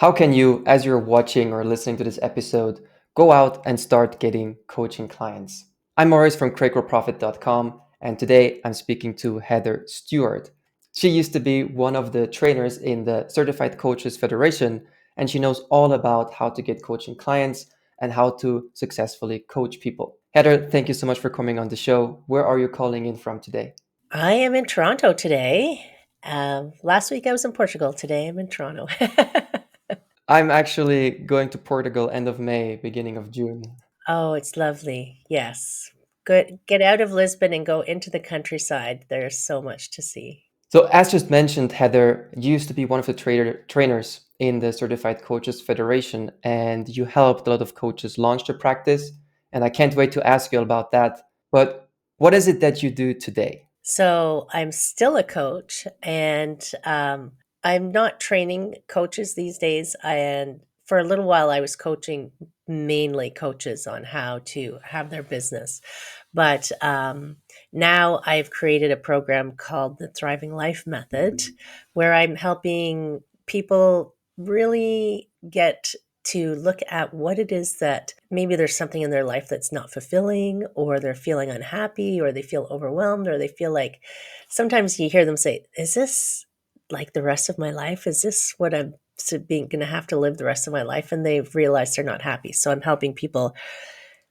How can you, as you're watching or listening to this episode, go out and start getting coaching clients? I'm Maurice from CreateGrowProfit.com, and today I'm speaking to Heather Stewart. She used to be one of the trainers in the Certified Coaches Federation, and she knows all about how to get coaching clients and how to successfully coach people. Heather, thank you so much for coming on the show. Where are you calling in from today? I am in Toronto today. Last week I was in Portugal. Today I'm in Toronto. I'm actually going to Portugal end of May, beginning of June. Oh, it's lovely. Yes. Good. Get out of Lisbon and go into the countryside. There's so much to see. So, as just mentioned, Heather, you used to be one of the trainers in the Certified Coaches Federation, and you helped a lot of coaches launch their practice. And I can't wait to ask you about that. But what is it that you do today? So I'm still a coach, and I'm not training coaches these days. And for a little while, I was coaching mainly coaches on how to have their business. But now I've created a program called the Thriving Life Method, where I'm helping people really get to look at what it is that maybe there's something in their life that's not fulfilling, or they're feeling unhappy, or they feel overwhelmed, or they feel like sometimes you hear them say, is this like the rest of my life? Is this what I'm going to have to live the rest of my life? And they've realized they're not happy. So I'm helping people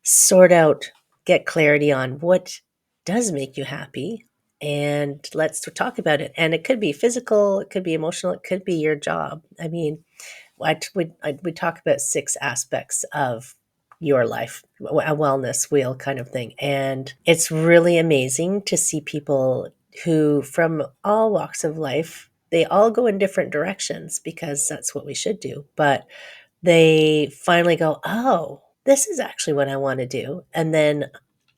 sort out, get clarity on what does make you happy. And let's talk about it. And it could be physical, it could be emotional, it could be your job. I mean, we talk about 6 aspects of your life, a wellness wheel kind of thing. And it's really amazing to see people who, from all walks of life, they all go in different directions because that's what we should do. But they finally go, oh, this is actually what I want to do. And then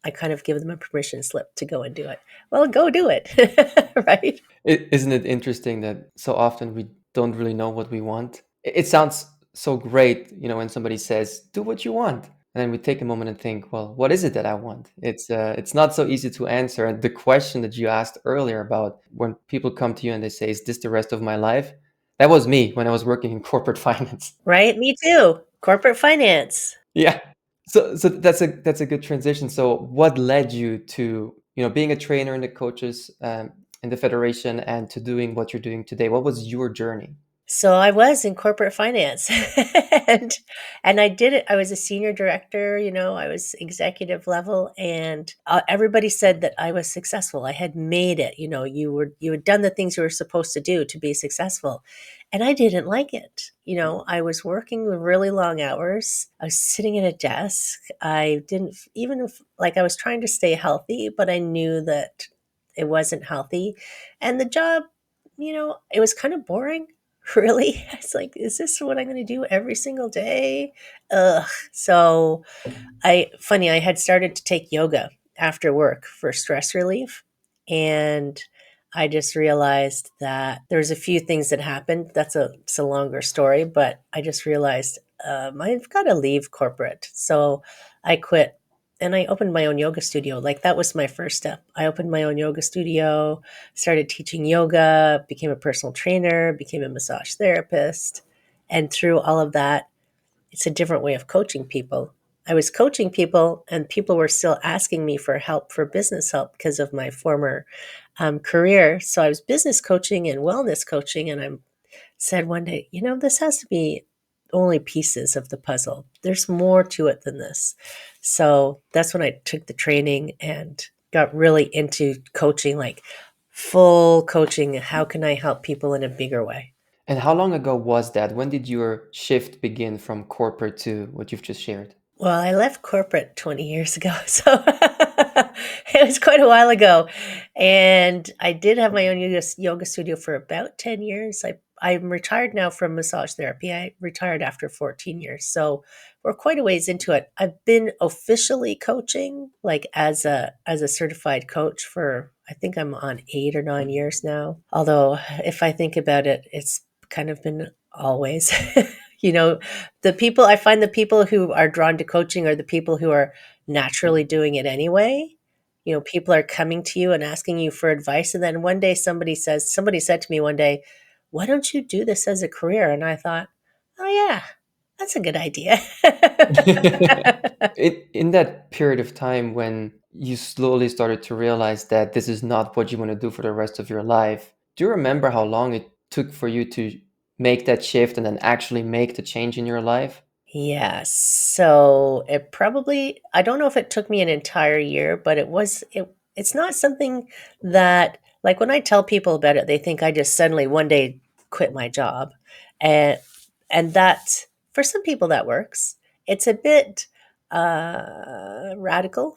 I kind of give them a permission slip to go and do it. Well, go do it. Right. Isn't it interesting that so often we don't really know what we want? It sounds so great, when somebody says, "Do what you want," and then we take a moment and think, "Well, what is it that I want?" It's not so easy to answer. And the question that you asked earlier about when people come to you and they say, "Is this the rest of my life?" That was me when I was working in corporate finance. Right. Me too. Corporate finance. Yeah. So that's a good transition. So what led you to, being a trainer in the coaches in the federation and to doing what you're doing today? What was your journey? So I was in corporate finance and I did it. I was a senior director, I was executive level, and everybody said that I was successful. I had made it, you had done the things you were supposed to do to be successful. And I didn't like it. I was working with really long hours. I was sitting at a desk. I didn't even like I was trying to stay healthy, but I knew that it wasn't healthy. And the job, it was kind of boring. Really? It's like, is this what I'm going to do every single day? Ugh. So I had started to take yoga after work for stress relief. And I just realized that there's a few things that happened. It's a longer story, but I just realized I've got to leave corporate. So I quit and I opened my own yoga studio. Like that was my first step. I opened my own yoga studio, started teaching yoga, became a personal trainer, became a massage therapist. And through all of that, it's a different way of coaching people. I was coaching people, and people were still asking me for help, for business help, because of my former career. So I was business coaching and wellness coaching, and I said one day, this has to be only pieces of the puzzle. There's more to it than this. So that's when I took the training and got really into coaching, like full coaching. How can I help people in a bigger way? And how long ago was that? When did your shift begin from corporate to what you've just shared? Well, I left corporate 20 years ago, so it was quite a while ago. And I did have my own yoga studio for about 10 years. I'm retired now from massage therapy. I retired after 14 years. So we're quite a ways into it. I've been officially coaching, like as a certified coach for, I think I'm on 8 or 9 years now. Although if I think about it, it's kind of been always. you know, I find the people who are drawn to coaching are the people who are naturally doing it anyway. People are coming to you and asking you for advice. And then one day somebody said to me one day, why don't you do this as a career? And I thought, Oh, yeah, that's a good idea. In that period of time when you slowly started to realize that this is not what you want to do for the rest of your life, do you remember how long it took for you to make that shift and then actually make the change in your life? Yes. So it probably, I don't know if it took me an entire year, but it's not something that, like, when I tell people about it, they think I just suddenly one day quit my job. And that, for some people that works. It's a bit radical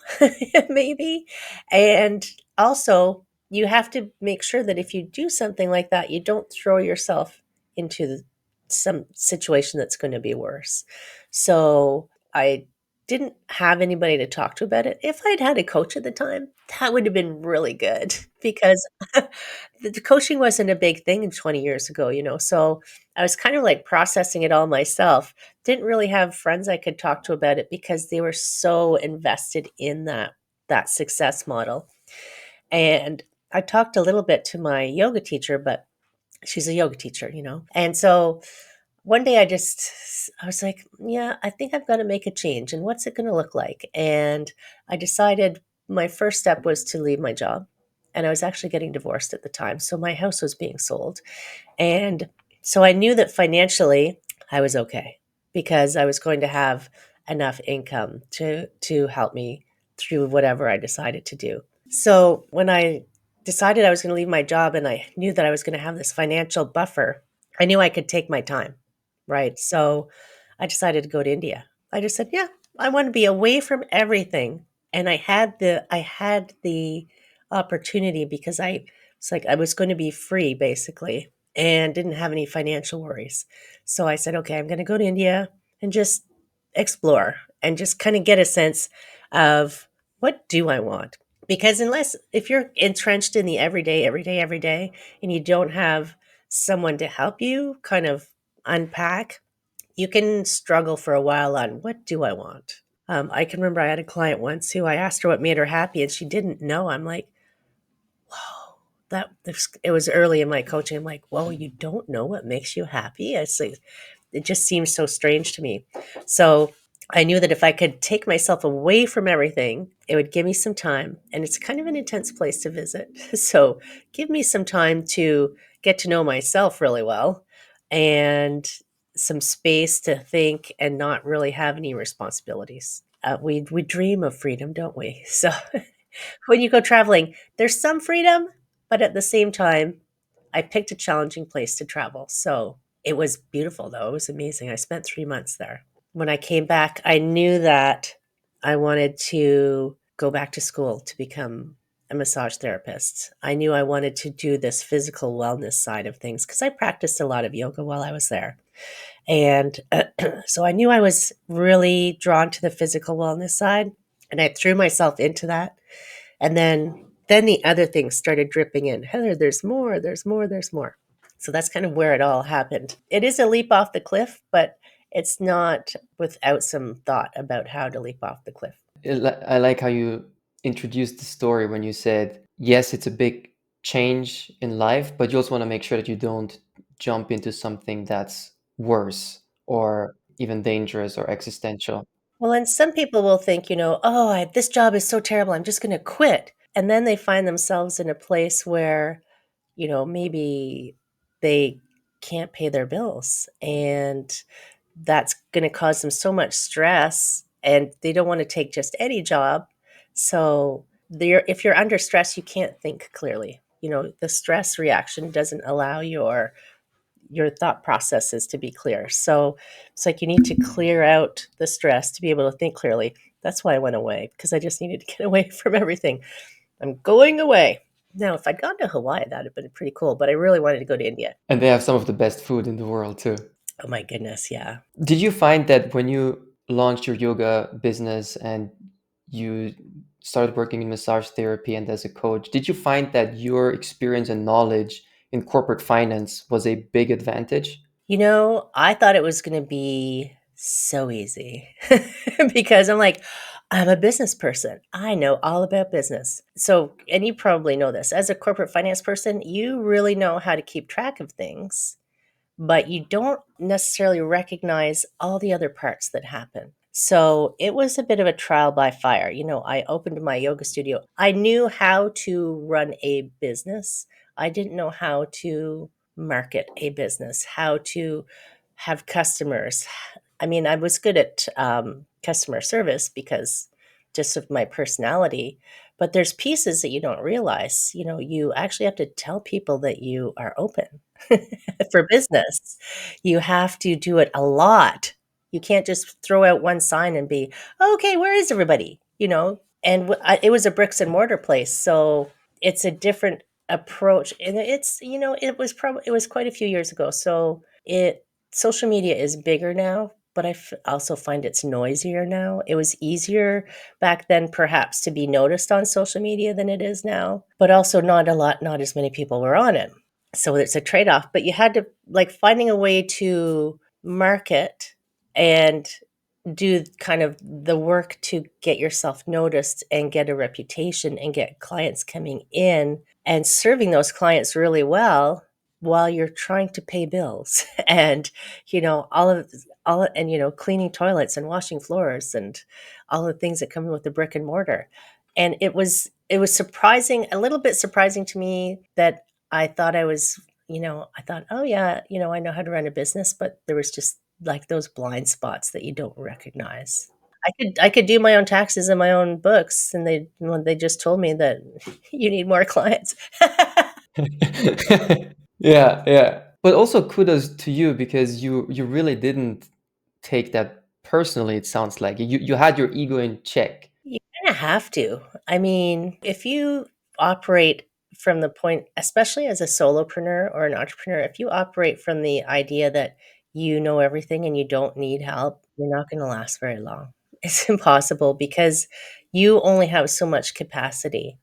maybe. And also, you have to make sure that if you do something like that, you don't throw yourself into some situation that's going to be worse. So I didn't have anybody to talk to about it. If I'd had a coach at the time, that would have been really good because the coaching wasn't a big thing 20 years ago, So I was kind of like processing it all myself. Didn't really have friends I could talk to about it because they were so invested in that success model. And I talked a little bit to my yoga teacher, but she's a yoga teacher. And so one day I was like, yeah, I think I've got to make a change. And what's it going to look like? And I decided my first step was to leave my job. And I was actually getting divorced at the time. So my house was being sold. And so I knew that financially I was okay because I was going to have enough income to help me through whatever I decided to do. So when I decided I was going to leave my job and I knew that I was going to have this financial buffer, I knew I could take my time, right? So I decided to go to India. I just said, yeah, I want to be away from everything. And I had the opportunity because I was going to be free basically and didn't have any financial worries. So I said, okay, I'm going to go to India and just explore and just kind of get a sense of what do I want? Because if you're entrenched in the everyday, every day, every day, and you don't have someone to help you kind of unpack, you can struggle for a while on what do I want? I can remember I had a client once who I asked her what made her happy and she didn't know. I'm like, whoa, it was early in my coaching. I'm like, whoa, you don't know what makes you happy? It's like, it just seems so strange to me. So I knew that if I could take myself away from everything, it would give me some time. And it's kind of an intense place to visit. So give me some time to get to know myself really well and some space to think and not really have any responsibilities. We dream of freedom, don't we? So when you go traveling, there's some freedom, but at the same time, I picked a challenging place to travel. So it was beautiful, though. It was amazing. I spent 3 months there. When I came back, I knew that I wanted to go back to school to become a massage therapist. I knew I wanted to do this physical wellness side of things because I practiced a lot of yoga while I was there. And so I knew I was really drawn to the physical wellness side. And I threw myself into that. And then the other things started dripping in. Heather, there's more, there's more, there's more. So that's kind of where it all happened. It is a leap off the cliff, but it's not without some thought about how to leap off the cliff. I like how you introduced the story when you said, yes, it's a big change in life, but you also want to make sure that you don't jump into something that's worse or even dangerous or existential. Well, and some people will think, oh, this job is so terrible, I'm just going to quit. And then they find themselves in a place where, maybe they can't pay their bills. And that's going to cause them so much stress and they don't want to take just any job. So if you're under stress, you can't think clearly. The stress reaction doesn't allow your thought processes to be clear. So it's like you need to clear out the stress to be able to think clearly. That's why I went away because I just needed to get away from everything. I'm going away. Now, if I'd gone to Hawaii, that would have been pretty cool, but I really wanted to go to India. And they have some of the best food in the world too. Oh my goodness, yeah. Did you find that when you launched your yoga business and you started working in massage therapy and as a coach, did you find that your experience and knowledge in corporate finance was a big advantage? I thought it was going to be so easy because I'm a business person. I know all about business. So, and you probably know this as a corporate finance person, you really know how to keep track of things, but you don't necessarily recognize all the other parts that happen. So it was a bit of a trial by fire. I opened my yoga studio. I knew how to run a business. I didn't know how to market a business, how to have customers. I mean, I was good at customer service because just of my personality, but there's pieces that you don't realize. You actually have to tell people that you are open for business. You have to do it a lot. You can't just throw out one sign and be, okay, where is everybody? And it was a bricks and mortar place. So it's a different approach. And it was quite a few years ago. So social media is bigger now, but also find it's noisier now. It was easier back then, perhaps, to be noticed on social media than it is now, but also not as many people were on it. So it's a trade off, but you had to like finding a way to market and do kind of the work to get yourself noticed and get a reputation and get clients coming in and serving those clients really well while you're trying to pay bills and cleaning toilets and washing floors and all the things that come with the brick and mortar. And it was surprising, a little bit surprising to me that I thought, oh yeah, I know how to run a business, but there was just like those blind spots that you don't recognize. I could do my own taxes and my own books, and they just told me that you need more clients. Yeah, yeah. But also kudos to you because you really didn't take that personally, it sounds like. You had your ego in check. You kinda have to. I mean, if you operate from the point, especially as a solopreneur or an entrepreneur, if you operate from the idea that you know everything and you don't need help, you're not gonna last very long. It's impossible because you only have so much capacity.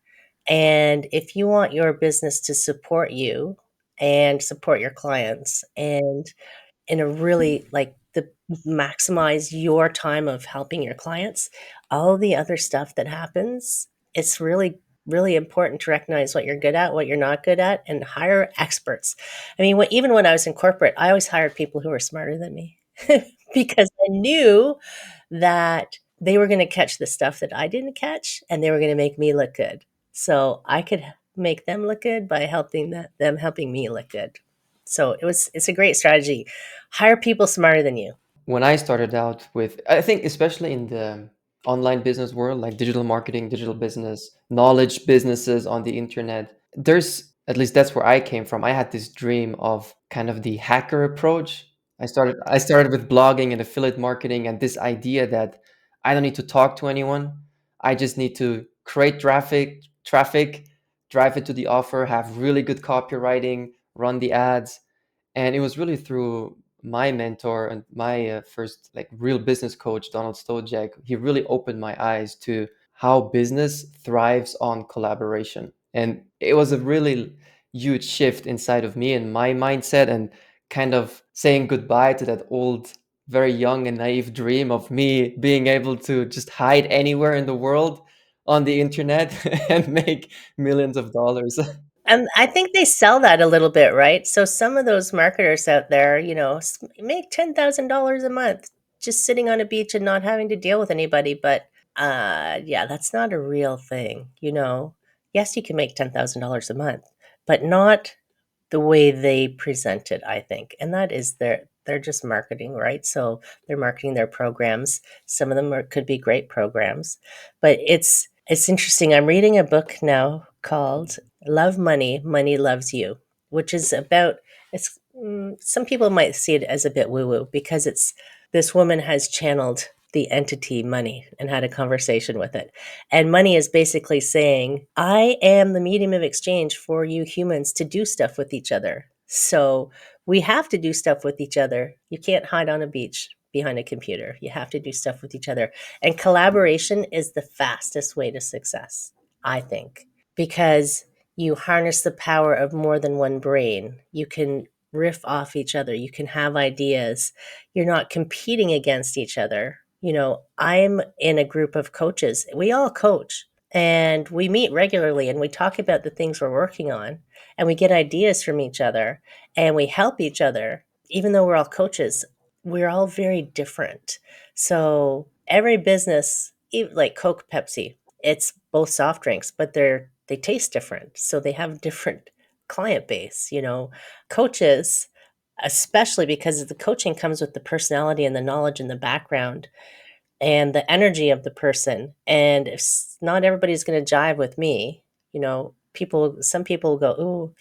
And if you want your business to support you and support your clients and in a really like the maximize your time of helping your clients, all the other stuff that happens, it's really really important to recognize what you're good at, what you're not good at, and hire experts. I mean, even when I was in corporate, I always hired people who were smarter than me because I knew that they were going to catch the stuff that I didn't catch and they were going to make me look good. So I could make them look good by helping them helping me look good. So it's a great strategy. Hire people smarter than you. When I started out with, I think especially in the online business world, like digital marketing, digital business, knowledge businesses on the internet, there's at least that's where I came from. I had this dream of kind of the hacker approach. I started with blogging and affiliate marketing and this idea that I don't need to talk to anyone. I just need to create traffic, drive it to the offer, have really good copywriting, run the ads. And it was really through my mentor and my first like real business coach, Donald Stojak. He really opened my eyes to how business thrives on collaboration. And it was a really huge shift inside of me and my mindset, and kind of saying goodbye to that old, very young and naive dream of me being able to just hide anywhere in the world on the internet and make millions of dollars. And I think they sell that a little bit, right? So some of those marketers out there, make $10,000 a month just sitting on a beach and not having to deal with anybody. But yeah, that's not a real thing. Yes, you can make $10,000 a month, but not the way they present it, I think. And that is they're just marketing, right? So they're marketing their programs. Some of them could be great programs, but it's interesting. I'm reading a book now called Love Money, Money Loves You, which is about some people might see it as a bit woo woo because it's this woman has channeled the entity money and had a conversation with it. And money is basically saying, I am the medium of exchange for you humans to do stuff with each other. So we have to do stuff with each other. You can't hide on a beach behind a computer. You have to do stuff with each other. And collaboration is the fastest way to success, I think, because you harness the power of more than one brain. You can riff off each other. You can have ideas. You're not competing against each other. I'm in a group of coaches. We all coach and we meet regularly and we talk about the things we're working on and we get ideas from each other and we help each other. even though we're all coaches, we're all very different. So every business, like Coke, Pepsi, it's both soft drinks, but they taste different. So they have different client base, coaches, especially because the coaching comes with the personality and the knowledge and the background and the energy of the person. And if not everybody's going to jive with me, some people will go, "Ooh,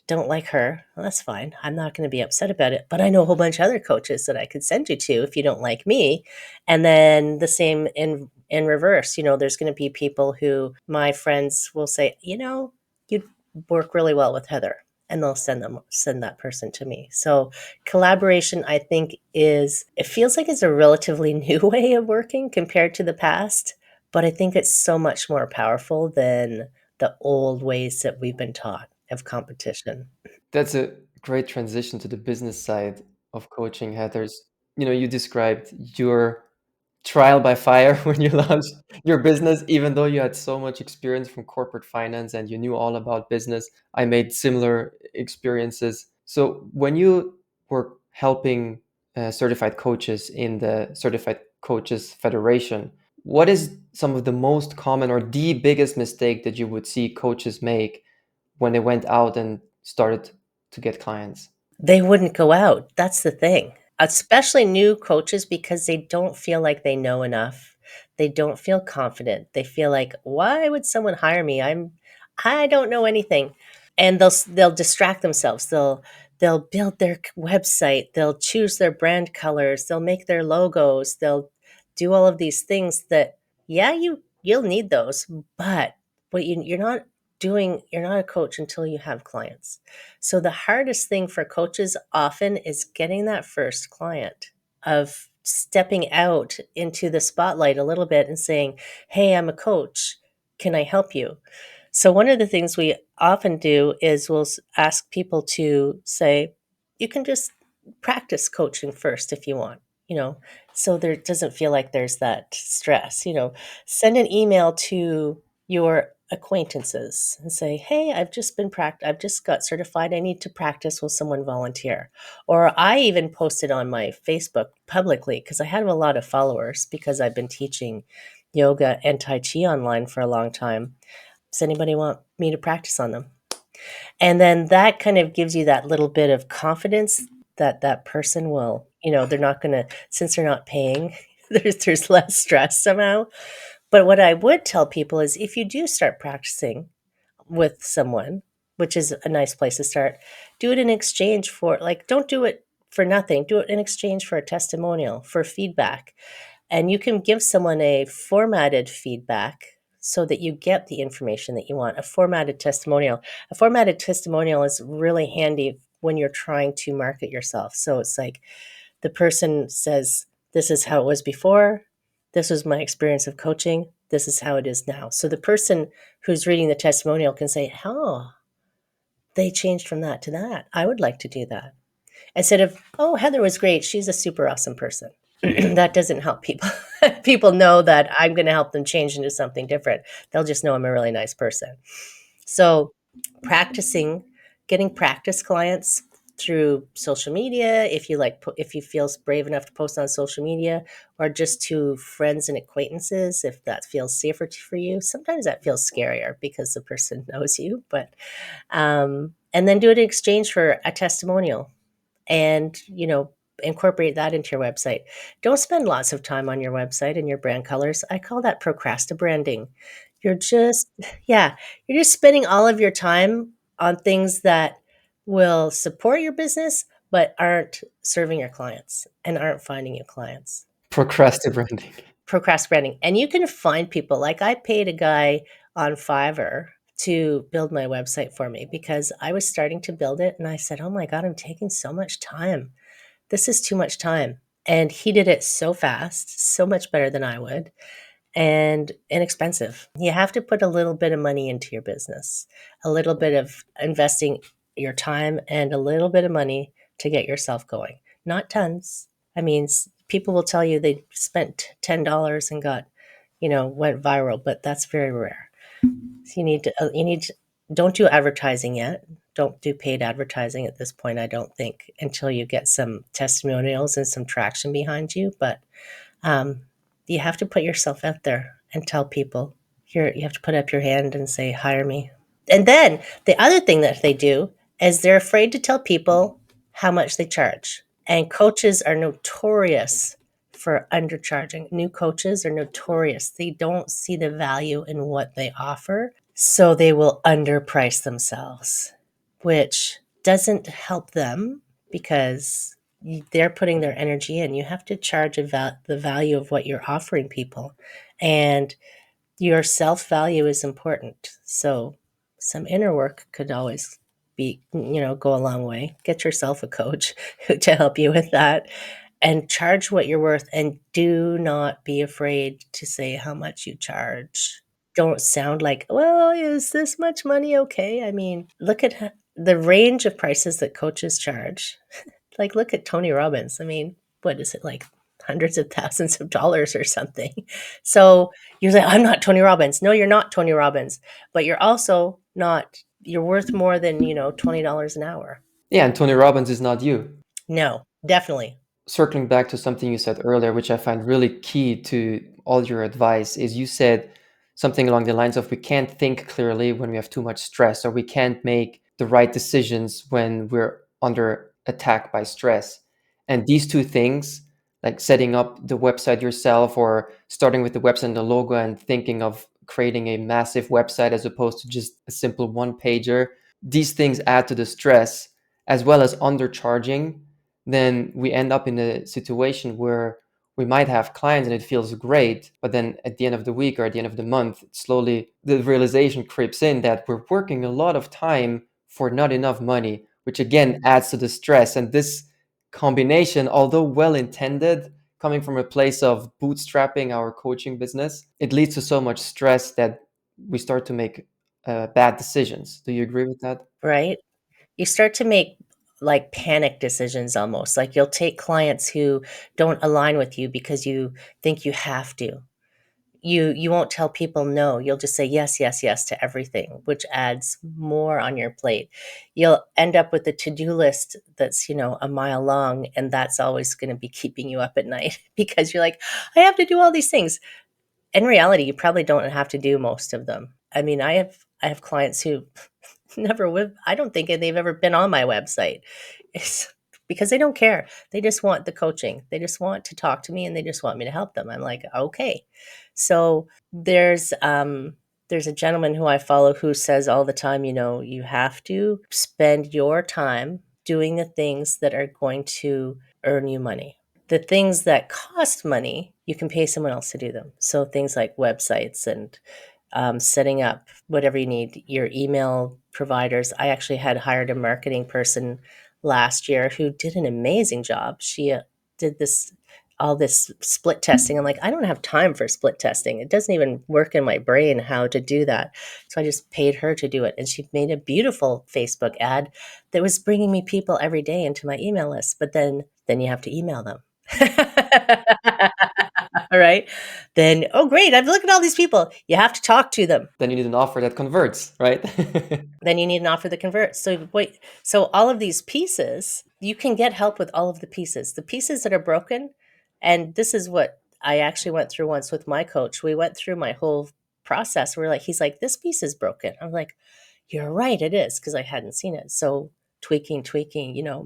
don't like her." Well, that's fine. I'm not going to be upset about it. But I know a whole bunch of other coaches that I could send you to if you don't like me. And then the same in reverse. There's going to be people who my friends will say, you'd work really well with Heather. And they'll send that person to me. So collaboration, I think, it feels like it's a relatively new way of working compared to the past, but I think it's so much more powerful than the old ways that we've been taught of competition. That's a great transition to the business side of coaching, Heather's. You described your trial by fire when you launched your business, even though you had so much experience from corporate finance and you knew all about business. I made similar experiences. So when you were helping certified coaches in the Certified Coaches Federation, what is some of the most common or the biggest mistake that you would see coaches make when they went out and started to get clients? They wouldn't go out. That's the thing. Especially new coaches because they don't feel like they know enough. They don't feel confident. They feel like, why would someone hire me? I don't know anything. And they'll distract themselves. They'll build their website, they'll choose their brand colors, they'll make their logos, they'll do all of these things that, yeah, you'll need those, but you're not a coach until you have clients. So the hardest thing for coaches often is getting that first client, of stepping out into the spotlight a little bit and saying, "Hey, I'm a coach. Can I help you?" So one of the things we often do is we'll ask people to say, "You can just practice coaching first if you want, you know, so there doesn't feel like there's that stress, send an email to your acquaintances and say, "Hey, I've just got certified. I need to practice. Will someone volunteer?" Or I even posted on my Facebook publicly because I have a lot of followers because I've been teaching yoga and Tai Chi online for a long time. Does anybody want me to practice on them? And then that kind of gives you that little bit of confidence that that person will, they're not going to, since they're not paying, there's less stress somehow. But what I would tell people is if you do start practicing with someone, which is a nice place to start, do it in exchange for, like, don't do it for nothing. Do it in exchange for a testimonial, for feedback. And you can give someone a formatted feedback so that you get the information that you want. A formatted testimonial. A formatted testimonial is really handy when you're trying to market yourself. So it's like the person says, "This is how it was before. This was my experience of coaching. This is how it is now." So the person who's reading the testimonial can say, "Oh, they changed from that to that. I would like to do that." Instead of, "Oh, Heather was great. She's a super awesome person." That doesn't help people. People know that I'm going to help them change into something different. They'll just know I'm a really nice person. So practicing, getting practice clients through social media, if you feel brave enough to post on social media, or just to friends and acquaintances, if that feels safer for you. Sometimes that feels scarier because the person knows you, but and then do it in exchange for a testimonial, and incorporate that into your website. Don't spend lots of time on your website and your brand colors. I call that procrastinating. You're just yeah, you're just spending all of your time on things that will support your business but aren't serving your clients and aren't finding you clients. Procrastinating. Procrastinating. And you can find people, like I paid a guy on Fiverr to build my website for me because I was starting to build it and I said, "Oh my God, I'm taking so much time. This is too much time." And he did it so fast, so much better than I would, and inexpensive. You have to put a little bit of money into your business, a little bit of investing your time and a little bit of money to get yourself going. Not tons. I mean, people will tell you they spent $10 and went viral, but that's very rare. So don't do advertising yet. don't do paid advertising at this point, I don't think, until you get some testimonials and some traction behind you. But um, you have to put yourself out there and tell people. You have to put up your hand and say, hire me. And then the other thing that they do is they're afraid to tell people how much they charge. And coaches are notorious for undercharging. New coaches are notorious. They don't see the value in what they offer, so they will underprice themselves, which doesn't help them because they're putting their energy in. You have to charge the value of what you're offering people. And your self value is important. So some inner work could always be, go a long way. Get yourself a coach to help you with that and charge what you're worth. And do not be afraid to say how much you charge. Don't sound like, well, is this much money okay? I mean, look at the range of prices that coaches charge. Like, look at Tony Robbins. I mean, what is it, like hundreds of thousands of dollars or something? So you're like, I'm not Tony Robbins. No, you're not Tony Robbins, but you're also not, you're worth more than, $20 an hour. Yeah, and Tony Robbins is not you. No, definitely. Circling back to something you said earlier, which I find really key to all your advice, is you said something along the lines of we can't think clearly when we have too much stress, or we can't make the right decisions when we're under attack by stress. And these two things, like setting up the website yourself or starting with the website and the logo and thinking of creating a massive website as opposed to just a simple one pager, these things add to the stress as well as undercharging. Then we end up in a situation where we might have clients and it feels great, but then at the end of the week or at the end of the month, slowly the realization creeps in that we're working a lot of time for not enough money, which again adds to the stress. And this combination, although well intended, coming from a place of bootstrapping our coaching business, it leads to so much stress that we start to make bad decisions. Do you agree with that? Right. You start to make like panic decisions almost. Like you'll take clients who don't align with you because you think you have to. You won't tell people no. You'll just say yes, yes, yes to everything, which adds more on your plate. You'll end up with a to-do list that's, a mile long, and that's always going to be keeping you up at night because you're like, I have to do all these things. In reality, you probably don't have to do most of them. I mean, I have clients who I don't think they've ever been on my website. It's because they don't care. They just want the coaching. They just want to talk to me and they just want me to help them. I'm like, okay. So there's a gentleman who I follow who says all the time, you have to spend your time doing the things that are going to earn you money. The things that cost money, you can pay someone else to do them. So things like websites and setting up whatever you need, your email providers. I actually had hired a marketing person last year who did an amazing job. She did all this split testing. I'm like, I don't have time for split testing. It doesn't even work in my brain how to do that. So I just paid her to do it. And she made a beautiful Facebook ad that was bringing me people every day into my email list. But then you have to email them. All right. Then, oh, great. I've looked at all these people. You have to talk to them. Then you need an offer that converts, right? Then you need an offer that converts. So wait, so all of these pieces, you can get help with all of the pieces. The pieces that are broken, and this is what I actually went through once with my coach. We went through my whole process. He's like, this piece is broken. I'm like, you're right, it is, because I hadn't seen it. So tweaking,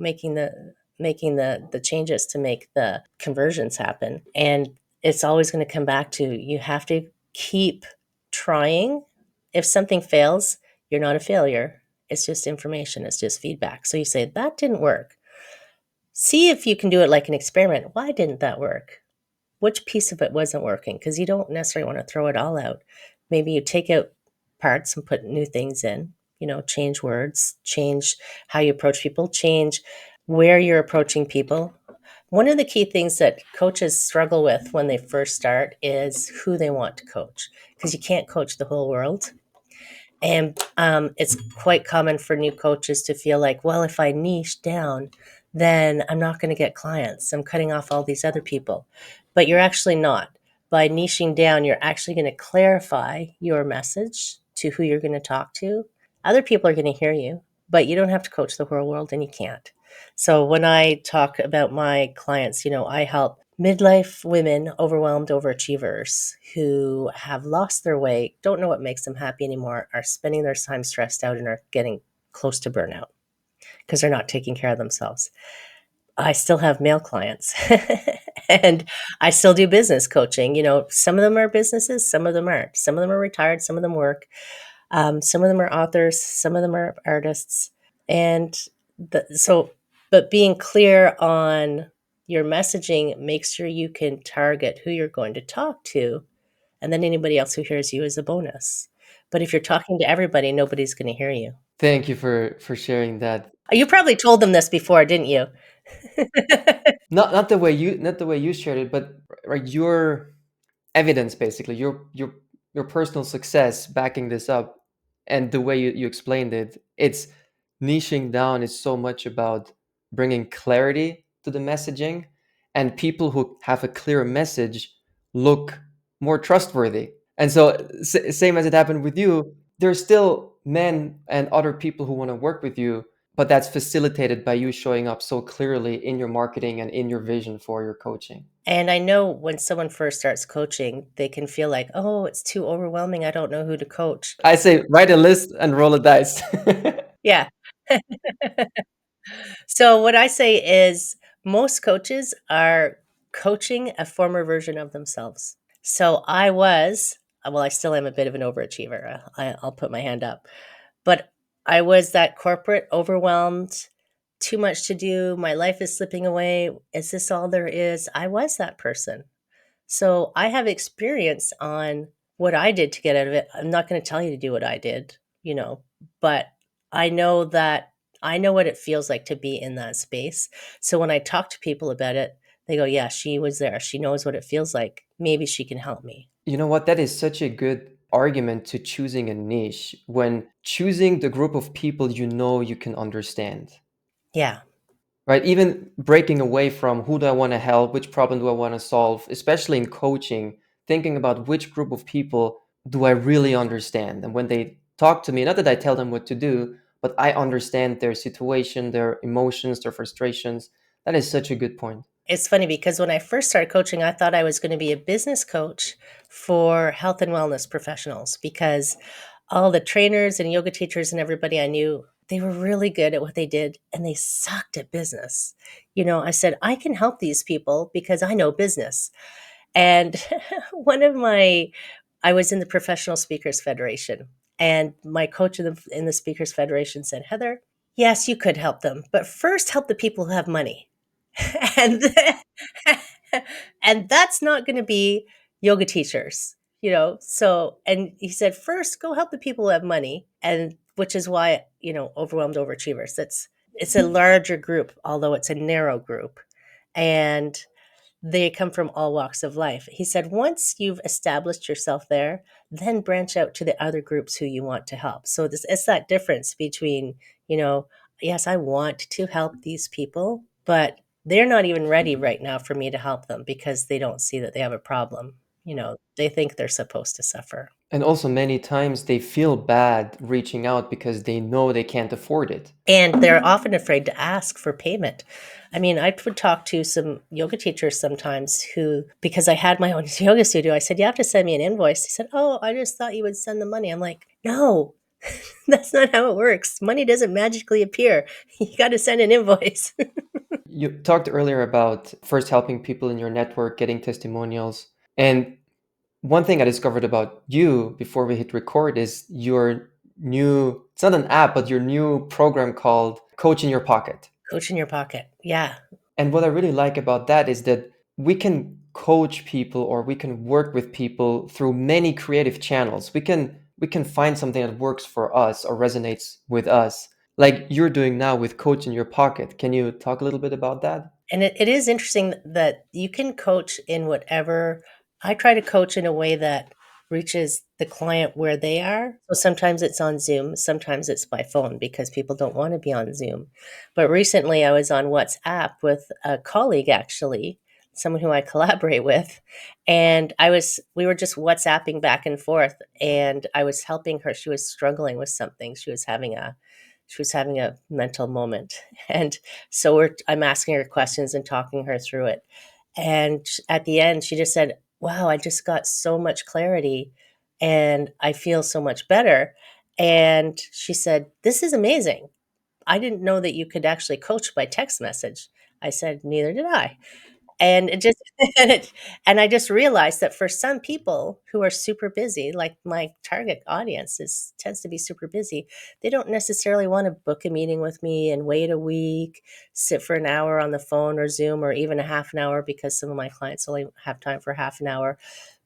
making the changes to make the conversions happen. And it's always going to come back to you have to keep trying. If something fails, you're not a failure. It's just information, it's just feedback. So you say, that didn't work. See if you can do it like an experiment. Why didn't that work? Which piece of it wasn't working? Because you don't necessarily want to throw it all out. Maybe you take out parts and put new things in, change words, change how you approach people, change where you're approaching people. One of the key things that coaches struggle with when they first start is who they want to coach, because you can't coach the whole world. And it's quite common for new coaches to feel like, well, if I niche down, then I'm not going to get clients. I'm cutting off all these other people. But you're actually not. By niching down, you're actually going to clarify your message to who you're going to talk to. Other people are going to hear you. but you don't have to coach the whole world, and you can't. So when I talk about my clients, I help midlife women, overwhelmed overachievers who have lost their way, don't know what makes them happy anymore, are spending their time stressed out, and are getting close to burnout because they're not taking care of themselves. I still have male clients and I still do business coaching. Some of them are businesses, some of them aren't. Some of them are retired, some of them work. Some of them are authors, some of them are artists. And but being clear on your messaging, make sure you can target who you're going to talk to. And then anybody else who hears you is a bonus. But if you're talking to everybody, nobody's going to hear you. Thank you for sharing that. You probably told them this before, didn't you? Not the way you shared it, but right, your evidence, basically your personal success backing this up, and the way you explained it, it's niching down is so much about bringing clarity to the messaging, and people who have a clear message look more trustworthy. And so same as it happened with you, there's still men and other people who want to work with you, but that's facilitated by you showing up so clearly in your marketing and in your vision for your coaching. And I know when someone first starts coaching, they can feel like, oh, it's too overwhelming. I don't know who to coach. I say write a list and roll a dice. Yeah. So what I say is most coaches are coaching a former version of themselves. So I still am a bit of an overachiever. I'll put my hand up. But I was that corporate, overwhelmed, too much to do. My life is slipping away. Is this all there is? I was that person. So I have experience on what I did to get out of it. I'm not going to tell you to do what I did, but I know that I know what it feels like to be in that space. So when I talk to people about it, they go, yeah, she was there. She knows what it feels like. Maybe she can help me. You know what? That is such a good argument to choosing a niche, when choosing the group of people you know you can understand. Yeah. Right? Even breaking away from who do I want to help, which problem do I want to solve, especially in coaching, thinking about which group of people do I really understand. And when they talk to me, not that I tell them what to do, but I understand their situation, their emotions, their frustrations. That is such a good point. It's funny because when I first started coaching, I thought I was going to be a business coach for health and wellness professionals because all the trainers and yoga teachers and everybody I knew, they were really good at what they did and they sucked at business. I said, I can help these people because I know business. And I was in the Professional Speakers Federation, and my coach in the Speakers Federation said, Heather, yes, you could help them, but first help the people who have money. and and that's not going to be yoga teachers, so and he said first go help the people who have money, and which is why overwhelmed overachievers, it's a larger group, although it's a narrow group, and they come from all walks of life. He said once you've established yourself there, then branch out to the other groups who you want to help. So it's that difference between, yes, I want to help these people, but they're not even ready right now for me to help them because they don't see that they have a problem. They think they're supposed to suffer. And also, many times they feel bad reaching out because they know they can't afford it. And they're often afraid to ask for payment. I mean, I would talk to some yoga teachers sometimes who, because I had my own yoga studio, I said, you have to send me an invoice. He said, oh, I just thought you would send the money. I'm like, no, that's not how it works. Money doesn't magically appear. You got to send an invoice. You talked earlier about first helping people in your network, getting testimonials. And one thing I discovered about you before we hit record is your new, it's not an app, but your new program called Coach in Your Pocket. Coach in your pocket. Yeah. And what I really like about that is that we can coach people, or we can work with people through many creative channels. We can find something that works for us or resonates with us, like you're doing now with Coach in Your Pocket. Can you talk a little bit about that? And it is interesting that you can coach in whatever. I try to coach in a way that reaches the client where they are. So sometimes it's on Zoom, sometimes it's by phone because people don't want to be on Zoom. But recently I was on WhatsApp with a colleague, actually, someone who I collaborate with, and we were just WhatsApping back and forth, and I was helping her. She was struggling with something. She was having She was having a mental moment. And so I'm asking her questions and talking her through it. And at the end, she just said, "Wow, I just got so much clarity and I feel so much better." And she said, "This is amazing. I didn't know that you could actually coach by text message." I said, "Neither did I." And it just and I just realized that for some people who are super busy, like my target audience tends to be super busy, they don't necessarily want to book a meeting with me and wait a week, sit for an hour on the phone or Zoom or even a half an hour, because some of my clients only have time for half an hour.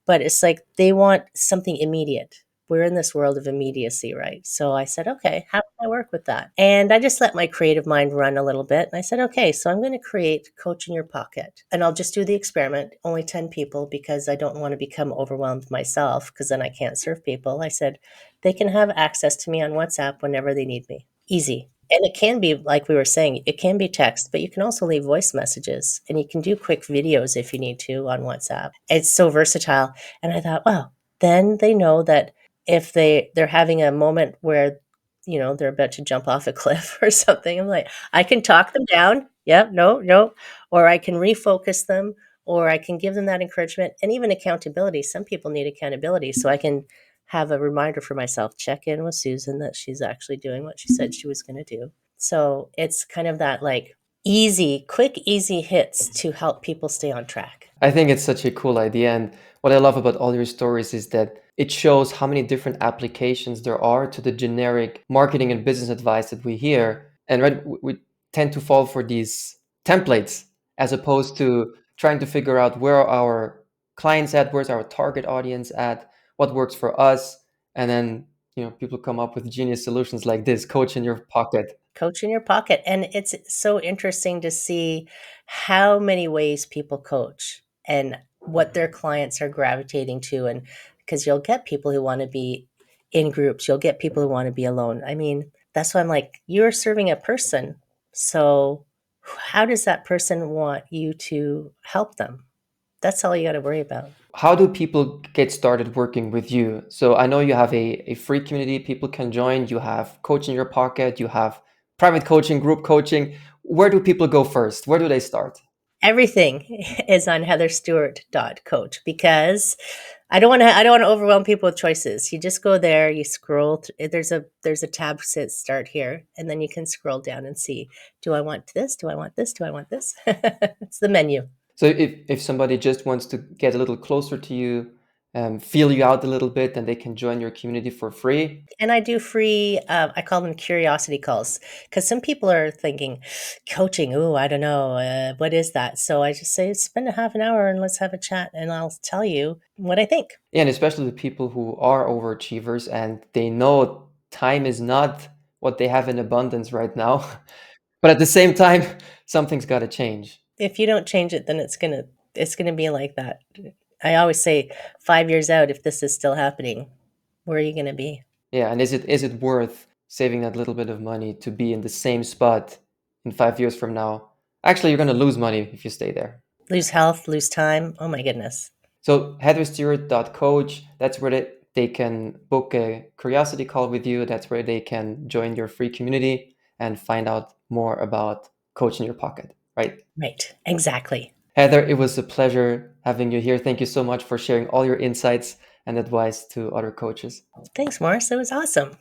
But it's like they want something immediate. We're in this world of immediacy, right? So I said, "Okay, how can I work with that?" And I just let my creative mind run a little bit. And I said, "Okay, so I'm going to create Coach in Your Pocket. And I'll just do the experiment, only 10 people, because I don't want to become overwhelmed myself, because then I can't serve people." I said, "They can have access to me on WhatsApp whenever they need me. Easy." And it can be, like we were saying, it can be text, but you can also leave voice messages and you can do quick videos if you need to on WhatsApp. It's so versatile. And I thought, wow, then they know that if they're having a moment where, they're about to jump off a cliff or something, I'm like, I can talk them down. Yep, no, no. Or I can refocus them, or I can give them that encouragement and even accountability. Some people need accountability. So I can have a reminder for myself, check in with Susan that she's actually doing what she said she was going to do. So it's kind of that like quick, easy hits to help people stay on track. I think it's such a cool idea. And what I love about all your stories is that it shows how many different applications there are to the generic marketing and business advice that we hear. And right, we tend to fall for these templates as opposed to trying to figure out where are our clients at, where's our target audience at, what works for us. And then, people come up with genius solutions like this, Coach in Your Pocket. Coach in Your Pocket. And it's so interesting to see how many ways people coach and what their clients are gravitating to. And because you'll get people who want to be in groups, you'll get people who want to be alone. I mean, that's why I'm like, you're serving a person. So how does that person want you to help them? That's all you got to worry about. How do people get started working with you? So I know you have a free community people can join. You have Coach in Your Pocket. You have private coaching, group coaching. Where do people go first? Where do they start? Everything is on heatherstewart.coach, because I don't want to overwhelm people with choices. You just go there, you scroll there's a tab that says start here, and then you can scroll down and see, do I want this? Do I want this? Do I want this? It's the menu. So if somebody just wants to get a little closer to you, feel you out a little bit, then they can join your community for free. And I do free, I call them curiosity calls, because some people are thinking, coaching, ooh, I don't know, what is that? So I just say, spend a half an hour and let's have a chat, and I'll tell you what I think. Yeah, and especially the people who are overachievers and they know time is not what they have in abundance right now. But at the same time, something's got to change. If you don't change it, then it's gonna be like that. I always say 5 years out, if this is still happening, where are you gonna be? Yeah, and is it worth saving that little bit of money to be in the same spot in 5 years from now? Actually, you're going to lose money if you stay there. Lose health, lose time. Oh my goodness. So heatherstewart.coach, that's where they can book a curiosity call with you. That's where they can join your free community and find out more about Coach in Your Pocket, right? Right. Exactly. Heather, it was a pleasure having you here. Thank you so much for sharing all your insights and advice to other coaches. Thanks, Morris. It was awesome.